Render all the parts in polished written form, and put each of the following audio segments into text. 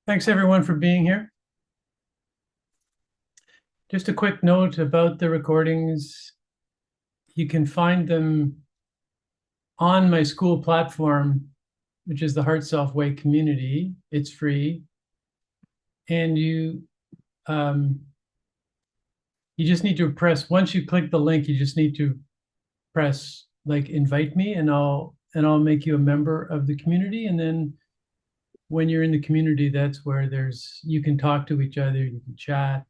Thanks everyone for being here. Just a quick note about the recordings. You can find them on my school platform, which is the Heart Self Way community. It's free. And you just need to press, once you click the link, you just need to press like invite me and I'll make you a member of the community. And then when you're in the community, that's where you can talk to each other, you can chat.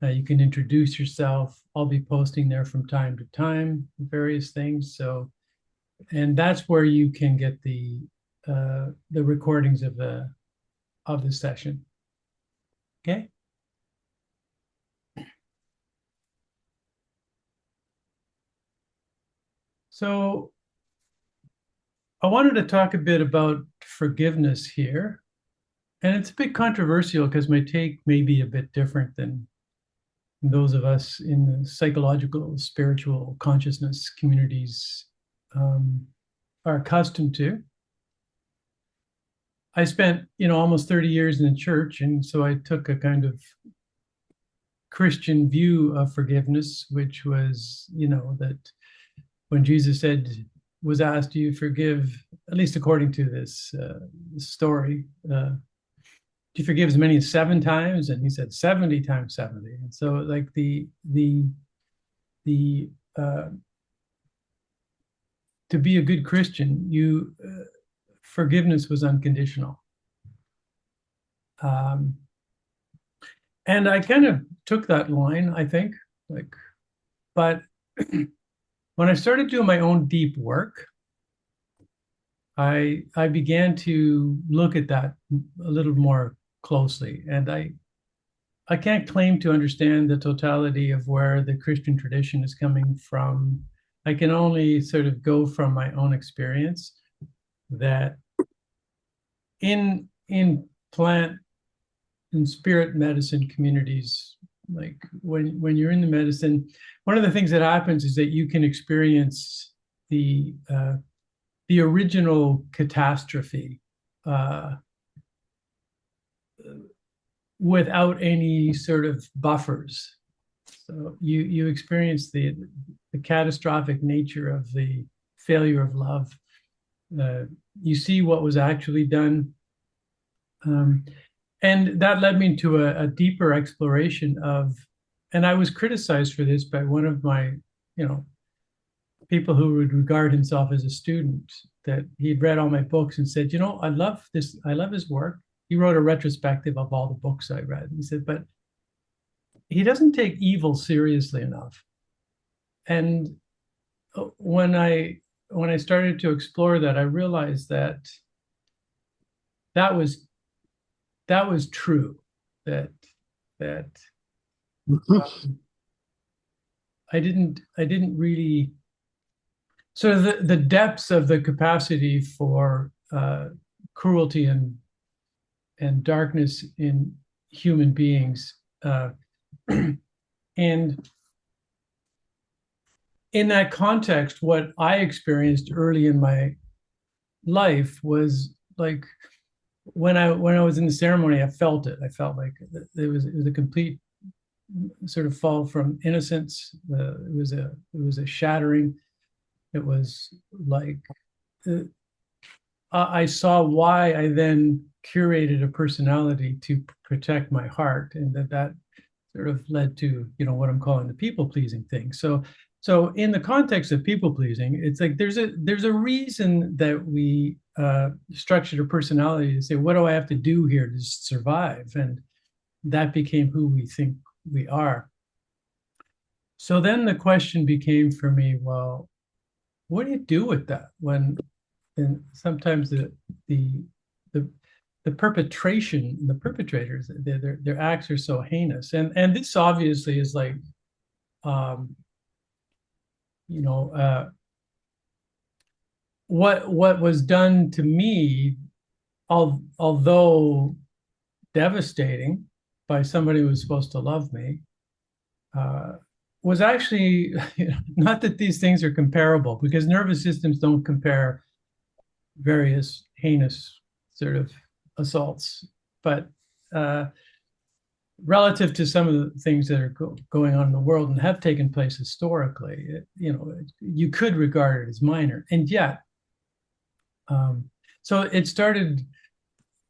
You can introduce yourself. I'll be posting there from time to time, various things. So, and that's where you can get the recordings of the session. Okay. So I wanted to talk a bit about forgiveness here. And it's a bit controversial because my take may be a bit different than those of us in the psychological, spiritual consciousness communities are accustomed to. I spent, almost 30 years in the church, and so I took a kind of Christian view of forgiveness, which was, that when Jesus was asked, "Do you forgive?" At least according to this story, "Do you forgive as many as 7 times?" And he said 70 times 70. And so, like the to be a good Christian, forgiveness was unconditional. Um, and I kind of took that line, I think, but when I started doing my own deep work, I began to look at that a little more closely. And I can't claim to understand the totality of where the Christian tradition is coming from. I can only sort of go from my own experience that in plant and spirit medicine communities, like when you're in the medicine, one of the things that happens is that you can experience the original catastrophe uh, without any sort of buffers. So you experience the catastrophic nature of the failure of love. You see what was actually done. And that led me to a deeper exploration of, and I was criticized for this by one of my, people who would regard himself as a student, that he'd read all my books and said, I love this. I love his work. He wrote a retrospective of all the books I read. He said, but he doesn't take evil seriously enough. And when I started to explore that, I realized that was that was true. That um, I didn't really sort of the depths of the capacity for cruelty and darkness in human beings. And in that context, what I experienced early in my life was like when I was in the ceremony, I felt it. I felt like it was a complete sort of fall from innocence. It was a shattering. It was like uh, I saw why I then curated a personality to protect my heart, and that sort of led to what I'm calling the people pleasing thing. So in the context of people pleasing, it's like there's a reason that we structured a personality to say, what do I have to do here to survive? And that became who we think we are. So then the question became for me, well, what do you do with that when and sometimes the the the the perpetrators, their acts are so heinous, and this obviously is like, um, you know, what was done to me, although devastating by somebody who was supposed to love me, uh, was actually not that these things are comparable because nervous systems don't compare various heinous sort of assaults. but relative to some of the things that are going on in the world and have taken place historically, you could regard it as minor. And yet, so it started,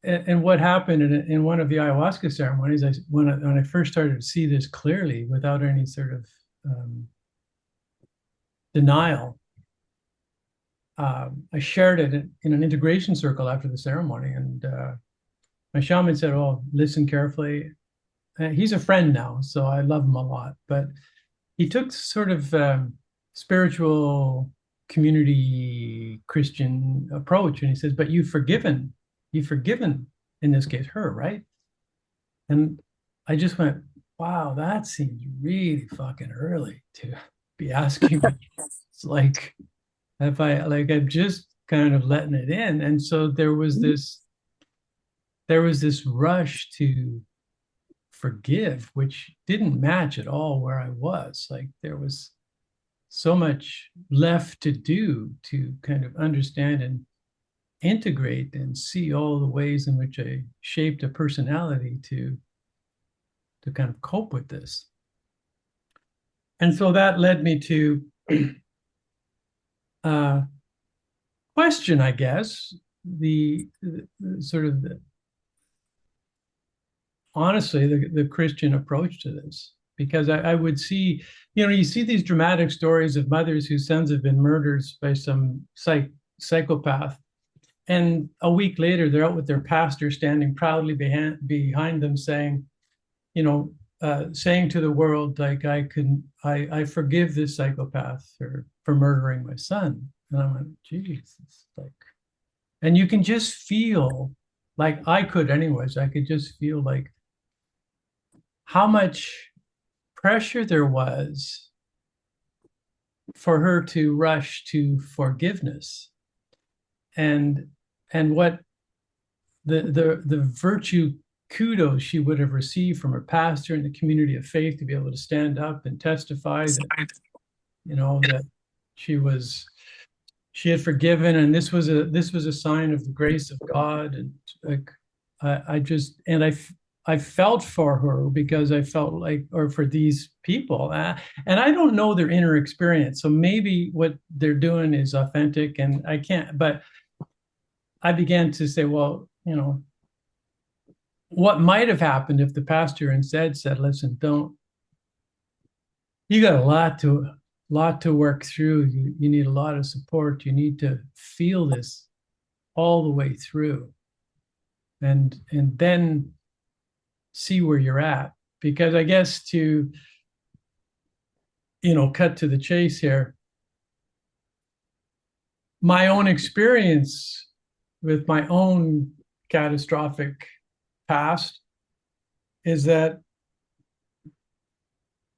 and what happened in one of the ayahuasca ceremonies, when I first started to see this clearly without any sort of denial, I shared it in an integration circle after the ceremony. And my shaman said, "Oh, listen carefully." He's a friend now, so I love him a lot. But he took sort of spiritual community Christian approach, and he says, "But you've forgiven in this case her, right?" And I just went, "Wow, that seems really fucking early to be asking me." It's like if I'm just kind of letting it in, and so there was this rush to forgive, which didn't match at all where I was. Like there was so much left to do to kind of understand and integrate and see all the ways in which I shaped a personality to kind of cope with this. And so that led me to question, I guess, the sort of honestly the Christian approach to this, because I would see, you see these dramatic stories of mothers whose sons have been murdered by some psychopath, and a week later they're out with their pastor standing proudly behind them, saying, saying to the world, like, I forgive this psychopath for murdering my son. And I went, Jesus, like, and you can just feel, like I could anyways, I could just feel like how much pressure there was for her to rush to forgiveness, and what the virtue kudos she would have received from her pastor and the community of faith to be able to stand up and testify that that she had forgiven, and this was a sign of the grace of God. And like I felt for her, because I felt like, or for these people, and I don't know their inner experience, so maybe what they're doing is authentic, and I can't. But I began to say, well, what might have happened if the pastor instead said, "Listen, don't. You got a lot to work through. You need a lot of support. You need to feel this all the way through, and then see where you're at." Because I guess to cut to the chase here, my own experience with my own catastrophic past is that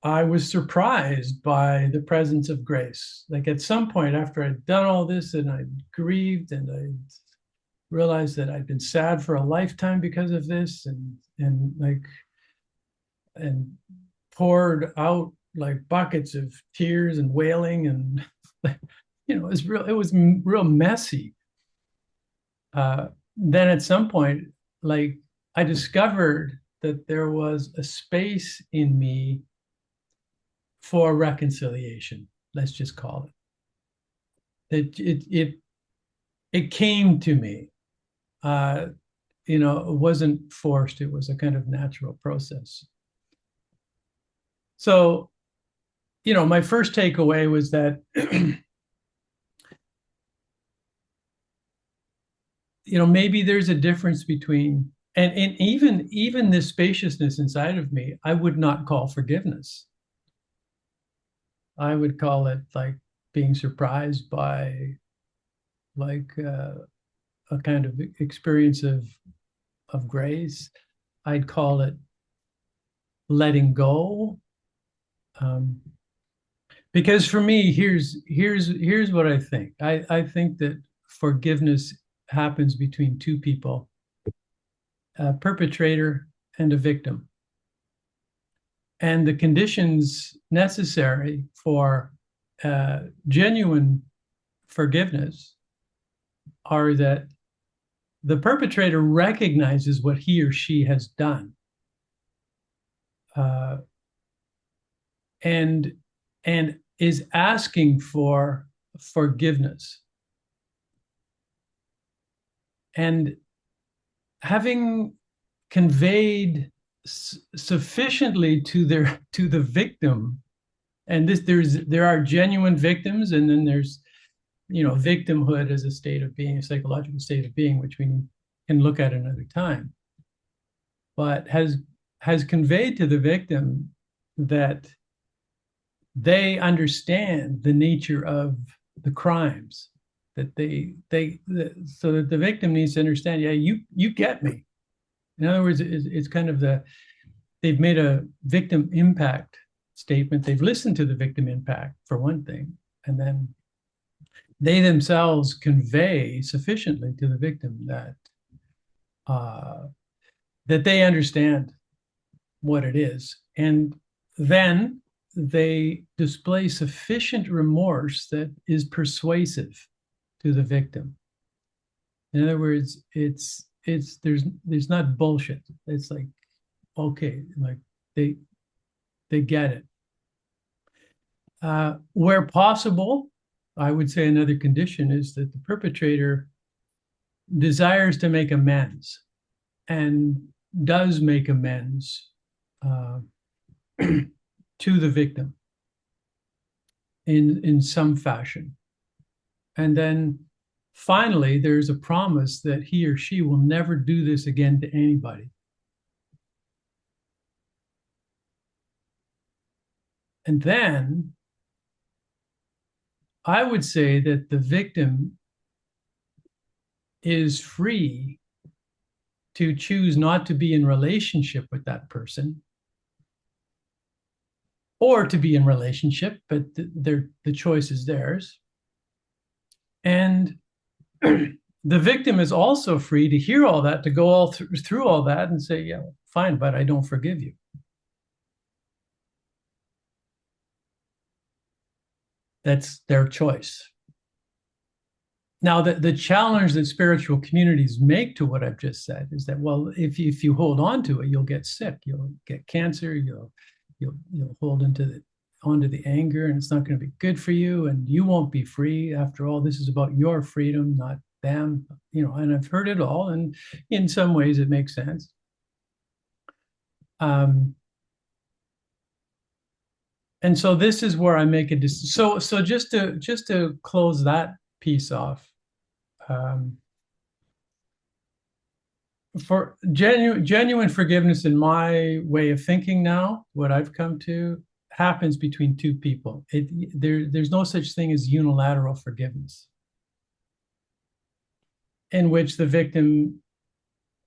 I was surprised by the presence of grace. Like at some point after I'd done all this and I grieved and I realized that I'd been sad for a lifetime because of this, and poured out like buckets of tears and wailing, and it was real messy. Then at some point, like I discovered that there was a space in me for reconciliation. Let's just call it. It came to me. It wasn't forced. It was a kind of natural process. So, my first takeaway was that, maybe there's a difference between, and even this spaciousness inside of me, I would not call forgiveness. I would call it like being surprised by like a kind of experience of grace. I'd call it letting go. Because for me, here's what I think. I think that forgiveness happens between two people, a perpetrator and a victim. And the conditions necessary for genuine forgiveness are that the perpetrator recognizes what he or she has done, uh, and and is asking for forgiveness, and having conveyed sufficiently to the victim. And there are genuine victims, and then there's, victimhood as a state of being, a psychological state of being, which we can look at another time. But has conveyed to the victim that they understand the nature of the crimes, that so that the victim needs to understand, yeah, you get me. In other words, it's kind of they've made a victim impact statement. They've listened to the victim impact, for one thing, and then they themselves convey sufficiently to the victim uh, that they understand what it is. And then they display sufficient remorse that is persuasive to the victim. In other words, there's not bullshit. It's like, okay, like they get it. Where possible, I would say another condition is that the perpetrator desires to make amends and does make amends uh, to the victim in some fashion. And then finally, there's a promise that he or she will never do this again to anybody. And then I would say that the victim is free to choose not to be in relationship with that person, or to be in relationship, but the choice is theirs. And the victim is also free to hear all that, to go all through all that and say, yeah, fine, but I don't forgive you. That's their choice. Now, the challenge that spiritual communities make to what I've just said is that, well, if you hold on to it, you'll get sick, you'll get cancer, you'll hold onto the anger, and it's not going to be good for you, and you won't be free. After all, this is about your freedom, not them. And I've heard it all, and in some ways it makes sense. And so this is where I make a decision. So just to close that piece off, for genuine forgiveness, in my way of thinking now, what I've come to, happens between two people. There's no such thing as unilateral forgiveness, in which the victim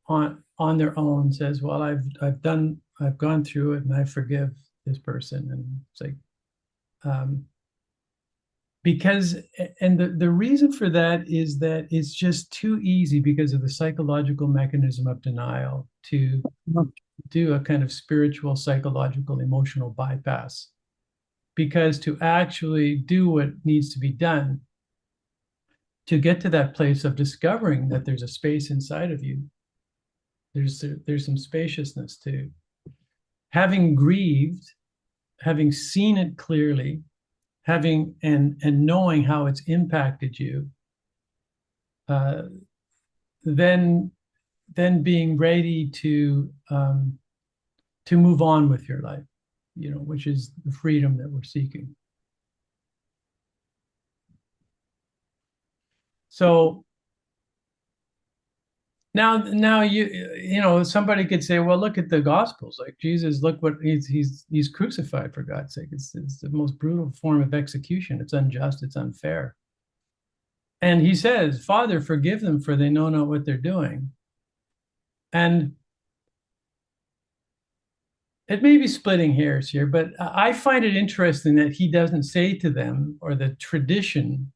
on their own says, well, I've gone through it and I forgive this person. And it's like, because, and the reason for that is that it's just too easy, because of the psychological mechanism of denial, to do a kind of spiritual, psychological, emotional bypass. Because to actually do what needs to be done to get to that place of discovering that there's a space inside of you, there's some spaciousness to having grieved, having seen it clearly, having and knowing how it's impacted you, then being ready to move on with your life, which is the freedom that we're seeking. So now somebody could say, well, look at the Gospels, like Jesus, look what he's crucified, for God's sake. It's the most brutal form of execution. It's unjust, it's unfair. And he says, Father, forgive them, for they know not what they're doing. And it may be splitting hairs here, but I find it interesting that he doesn't say to them, or the tradition,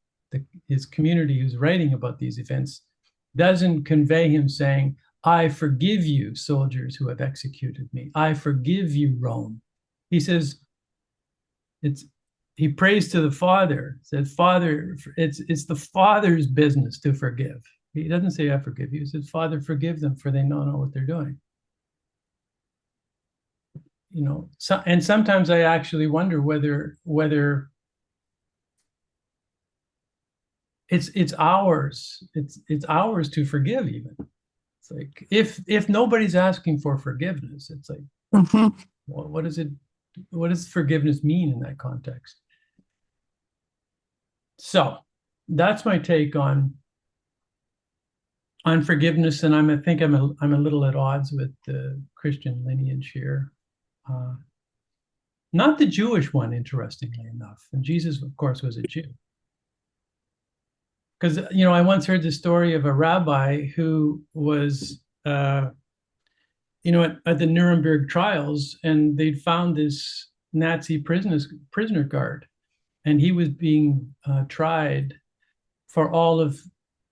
his community who's writing about these events, doesn't convey him saying, I forgive you, soldiers who have executed me. I forgive you, Rome. He says, he prays to the Father, says, Father, it's the Father's business to forgive. He doesn't say, I forgive you. He says, Father, forgive them, for they don't know what they're doing. So, and sometimes I actually wonder whether it's ours. It's ours to forgive even. It's like if nobody's asking for forgiveness, it's like, Mhm. what is it? What does forgiveness mean in that context? So that's my take on forgiveness, and I think I'm a little at odds with the Christian lineage here. Uh, Not the Jewish one, interestingly enough. And Jesus, of course, was a Jew. Because, I once heard the story of a rabbi who was, at the Nuremberg trials, and they'd found this Nazi prisoner guard, and he was being tried for all of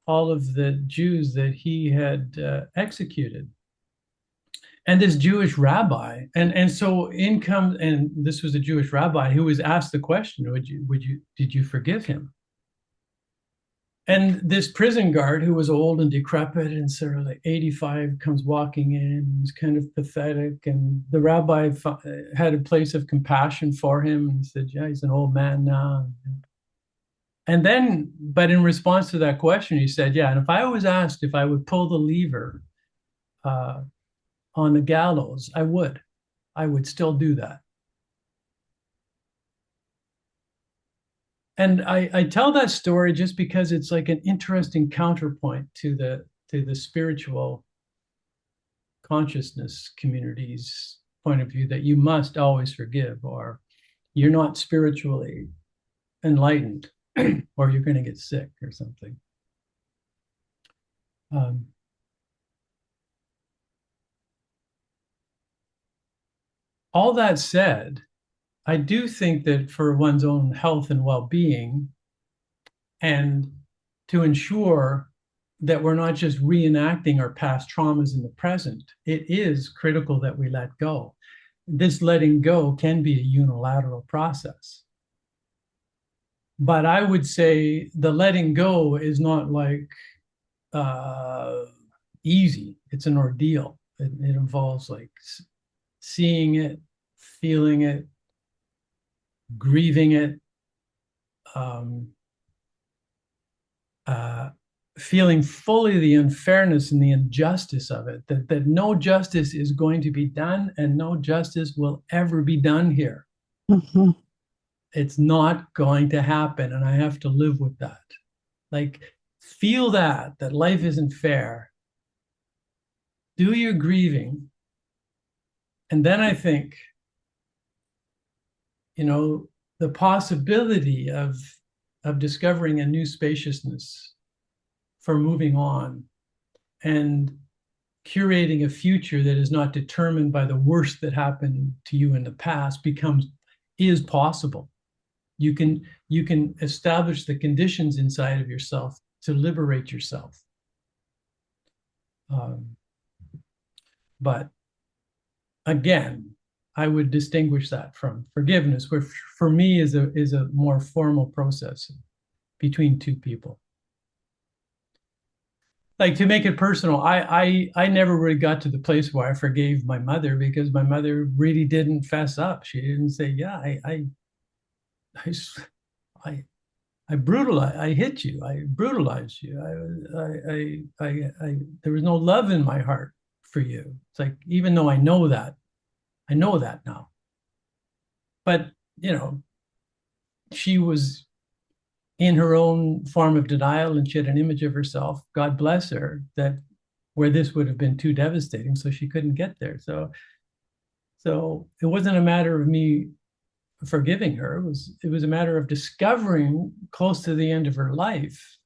the Jews that he had executed. And this Jewish rabbi, and so in comes, and this was a Jewish rabbi who was asked the question, did you forgive him? And this prison guard, who was old and decrepit and sort of like 85, comes walking in, was kind of pathetic. And the rabbi had a place of compassion for him and said, yeah, he's an old man now. And then, but in response to that question, he said, yeah, and if I was asked if I would pull the lever uh, on the gallows, I would. I would still do that. And I tell that story just because it's like an interesting counterpoint to the spiritual consciousness community's point of view that you must always forgive, or you're not spiritually enlightened, or you're going to get sick or something. Um, all that said, I do think that for one's own health and well-being, and to ensure that we're not just reenacting our past traumas in the present, it is critical that we let go. This letting go can be a unilateral process. But I would say the letting go is not like uh, easy. It's an ordeal. It involves like seeing it, feeling it, grieving it, um, uh, feeling fully the unfairness and the injustice of it, that no justice is going to be done and no justice will ever be done here. Mhm. It's not going to happen. And I have to live with that. Like, feel that life isn't fair. Do your grieving. And then I think, you know, the possibility of discovering a new spaciousness for moving on and curating a future that is not determined by the worst that happened to you in the past is possible. You can establish the conditions inside of yourself to liberate yourself. Um, but again, I would distinguish that from forgiveness, which for me is a more formal process between two people. Like, to make it personal, I never really got to the place where I forgave my mother because my mother really didn't fess up. She didn't say, "Yeah, I, I, I hit you, I brutalized you. There was no love in my heart for you." It's like, even though I know that now, but she was in her own form of denial, and she had an image of herself, God bless her, that where this would have been too devastating, so she couldn't get there. So it wasn't a matter of me forgiving her. It was a matter of discovering close to the end of her life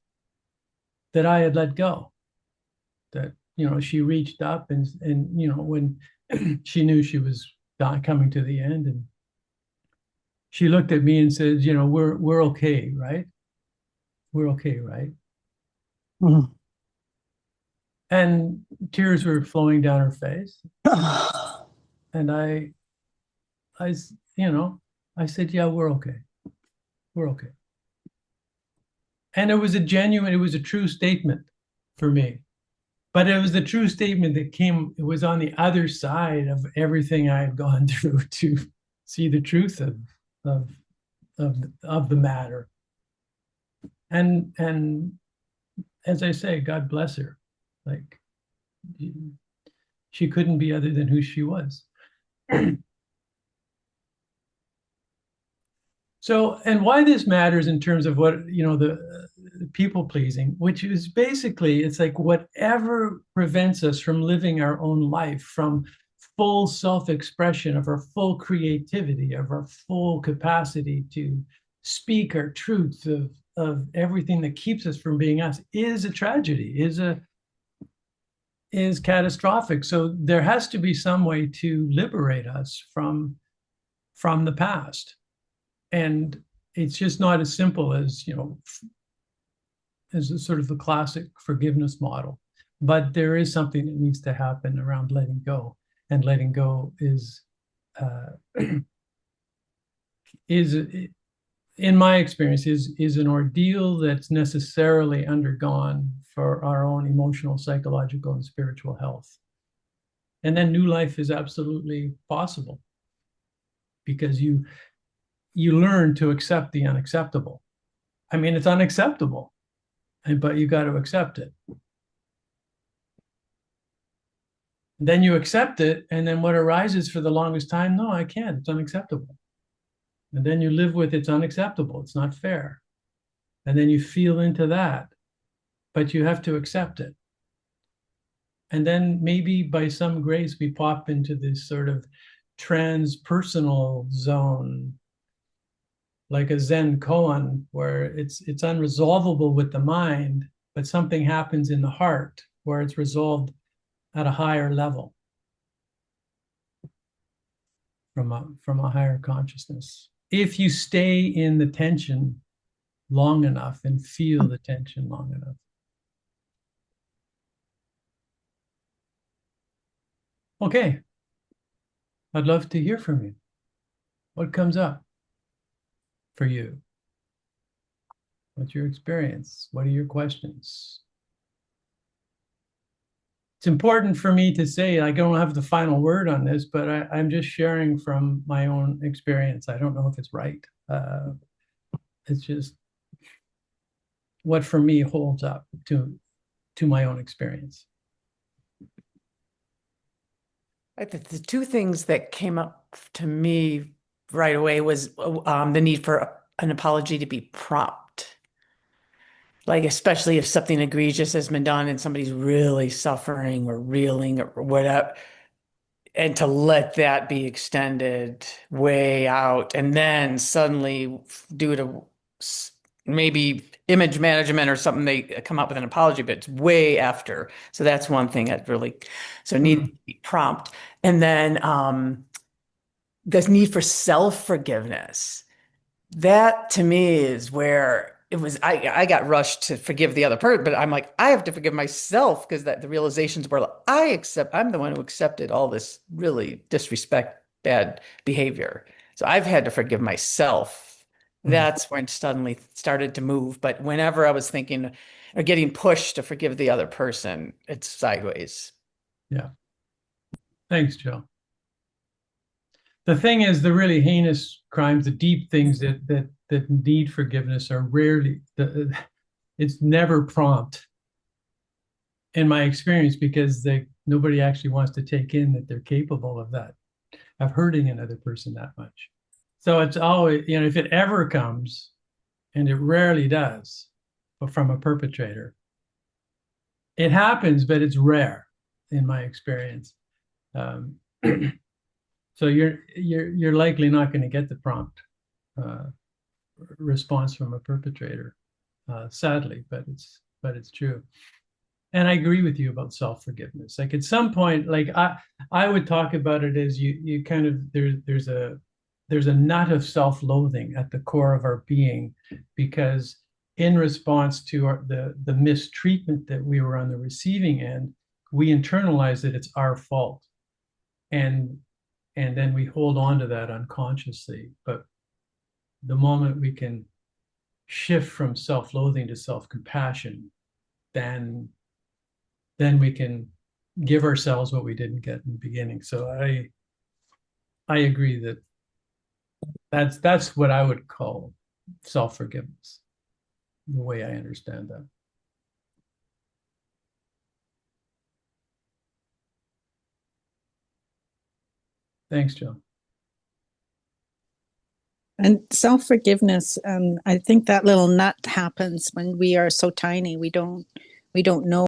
that I had let go. That she reached up, and when she knew she was coming to the end, and she looked at me and said, we're okay, right? We're okay, right? Mhm. And tears were flowing down her face. And I, I said, yeah, we're okay. We're okay. And it was a true statement. for me. But it was the true statement that came, it was on the other side of everything I had gone through to see the truth of of the matter. And as I say, God bless her. Like she couldn't be other than who she was. So, and why this matters in terms of what, the people pleasing, which is basically, it's like whatever prevents us from living our own life, from full self-expression, of our full creativity, of our full capacity to speak our truth, of everything that keeps us from being us, is a tragedy, is catastrophic. So there has to be some way to liberate us from the past. And it's just not as simple as, as a sort of the classic forgiveness model. But there is something that needs to happen around letting go. And letting go is in my experience, is an ordeal that's necessarily undergone for our own emotional, psychological, and spiritual health. And then new life is absolutely possible because you learn to accept the unacceptable. I mean, it's unacceptable, but you got to accept it. Then you accept it, and then what arises for the longest time, no, I can't, it's unacceptable. And then you live with it's unacceptable, it's not fair. And then you feel into that, but you have to accept it. And then maybe by some grace, we pop into this sort of transpersonal zone, like a Zen koan, where it's unresolvable with the mind, but something happens in the heart where it's resolved at a higher level from a higher consciousness. If you stay in the tension long enough and feel the tension long enough. Okay, I'd love to hear from you. What comes up for you? What's your experience? What are your questions? It's important for me to say I don't have the final word on this, but I'm just sharing from my own experience. I don't know if it's right. It's just what for me holds up to my own experience. The two things that came up to me right away was the need for an apology to be prompt. Like, especially if something egregious has been done and somebody's really suffering or reeling or whatever, and to let that be extended way out. And then suddenly, due to maybe image management or something, they come up with an apology, but it's way after. So that's one thing that really, so need to be prompt. And then this need for self-forgiveness. That to me is where it was, I got rushed to forgive the other person, but I'm like, I have to forgive myself because that the realizations were like, I'm the one who accepted all this really disrespect, bad behavior. So I've had to forgive myself. That's when it suddenly started to move. But whenever I was thinking or getting pushed to forgive the other person, it's sideways. Yeah. Thanks, Joe. The thing is, the really heinous crimes, the deep things that need forgiveness are rarely, it's never prompt in my experience because nobody actually wants to take in that they're capable of that, of hurting another person that much. So it's always, if it ever comes, and it rarely does, but from a perpetrator, it happens, but it's rare in my experience. So you're likely not going to get the prompt response from a perpetrator, sadly, but it's true. And I agree with you about self-forgiveness. Like at some point, like I would talk about it as you kind of there's a nut of self-loathing at the core of our being, because in response to the mistreatment that we were on the receiving end, we internalize that it's our fault, and then we hold on to that unconsciously. But the moment we can shift from self-loathing to self-compassion, then then we can give ourselves what we didn't get in the beginning. So I agree that that's what I would call self-forgiveness, the way I understand that. Thanks, Joe. And self-forgiveness, I think that little nut happens when we are so tiny. We don't know